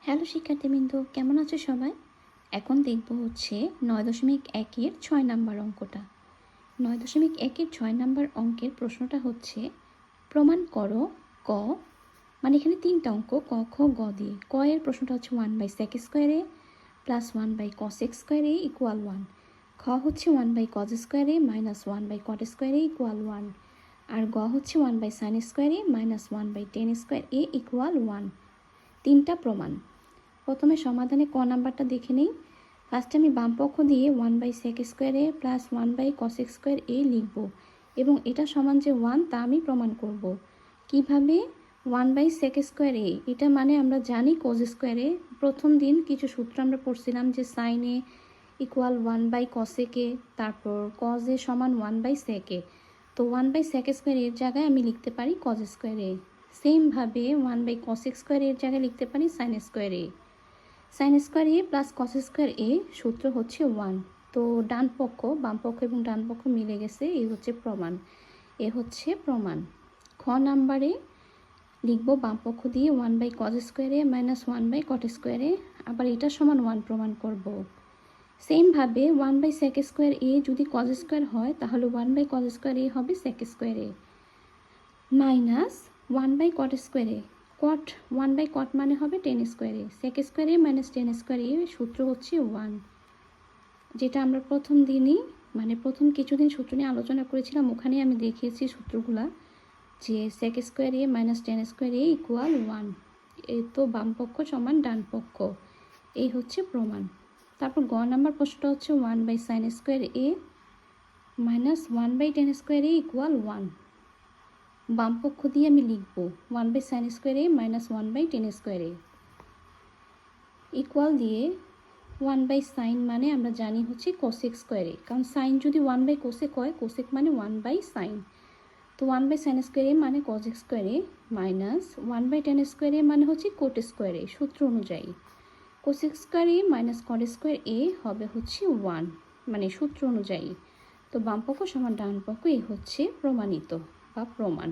Hello শিক্ষার্থীবৃন্দ, কেমন আছো সবাই? এখন দেখব হচ্ছে 9.1-এর 6 নাম্বার অঙ্কটা। 9.1-এর 6 নাম্বার অঙ্কের প্রশ্নটা হচ্ছে প্রমাণ করো ক, মানে এখানে 3টা অঙ্ক ক খ গ দিয়ে। ক এর প্রশ্নটা হচ্ছে 1/sec স্কোয়ারে প্লাস 1/cos স্কোয়ারে ইকুয়াল 1। খ হচ্ছে 1/cos স্কোয়ারে মাইনাস 1/cot স্কোয়ারে ইকুয়াল 1। আর গ হচ্ছে 1/sin স্কোয়ারে মাইনাস 1/tan স্কোয়ার এ ইকুয়াল 1। 3টা প্রমাণ। প্রথমে সমাধানে ক নাম্বারটা দেখে নেই। ফার্স্টে আমি বাম পক্ষ দিয়ে 1/sec স্কোয়ারে প্লাস 1/cos স্কোয়ার এ লিখব এবং এটা সমান যে 1 তা আমি প্রমাণ করব। কিভাবে? 1/sec স্কোয়ার এ, এটা মানে আমরা জানি cos স্কোয়ারে প্রথম দিন কিছু সূত্র আমরা পড়ছিলাম যে sin এ ইকুয়াল 1/cosec এ, তারপর cos এ সমান 1/sec এ। তো 1/sec স্কোয়ার এর জায়গায় আমি লিখতে পারি cos স্কোয়ার এ। সেমভাবে 1/cosec স্কোয়ার এর জায়গায় লিখতে পারি sin স্কোয়ার এ। সাইন স্কোয়ার এ প্লাস কস স্কোয়ার এ সূত্র হচ্ছে 1। তো ডান পক্ষ, বাম পক্ষ এবং ডান পক্ষ মিলে গেছে, এই হচ্ছে প্রমাণ। এ হচ্ছে প্রমাণ। খ নাম্বারে লিখব বাম পক্ষ দিয়ে 1/cos স্কোয়ারে মাইনাস 1/cot স্কোয়ারে, আবার এটা সমান 1 প্রমাণ করব। সেমভাবে 1/sec স্কোয়ার এ যদি cos স্কোয়ার হয় তাহলে 1/cos স্কোয়ার এ হবে sec স্কোয়ার এ মাইনাস 1/cot স্কোয়ার এ। cot 1/cot মানে হবে tan স্কোয়ার এ, sec স্কোয়ার এ মাইনাস tan স্কোয়ার এ সূত্র হচ্ছে 1, যেটা আমরা প্রথম দিনই মানে প্রথম কিছুদিন সূত্র নিয়ে আলোচনা করেছিলাম, ওখানে আমি দেখিয়েছি সূত্রগুলা যে sec স্কোয়ার এ মাইনাস tan স্কোয়ার এ ইকুয়াল 1। এই তো বাম পক্ষ সমান ডান পক্ষ, এই হচ্ছে প্রমাণ। তারপর গ নাম্বার প্রশ্নটা হচ্ছে 1/sin স্কোয়ার এ মাইনাস 1/tan স্কোয়ার এ ইকুয়াল 1। বাম পক্ষ দিয়ে আমি লিখব 1/sin স্কোয়ার এ মাইনাস 1/tan স্কোয়ার এ ইকুয়াল দিয়ে 1/sin মানে আমরা জানি হচ্ছে cosec স্কোয়ার এ, কারণ সাইন যদি 1/cosec হয়, cosec মানে 1/sin। তো 1/sin স্কোয়ার এ মানে cosec স্কোয়ার এ মাইনাস 1/tan স্কোয়ার এ মানে হচ্ছে cot স্কোয়ার এ সূত্র অনুযায়ী। cosec স্কোয়ার এ মাইনাস cot স্কোয়ার এ হবে হচ্ছে 1, মানে সূত্র অনুযায়ী। তো বাম পক্ষ সমান ডান পক্ষ, এই হচ্ছে প্রমাণিত বা প্রমাণ।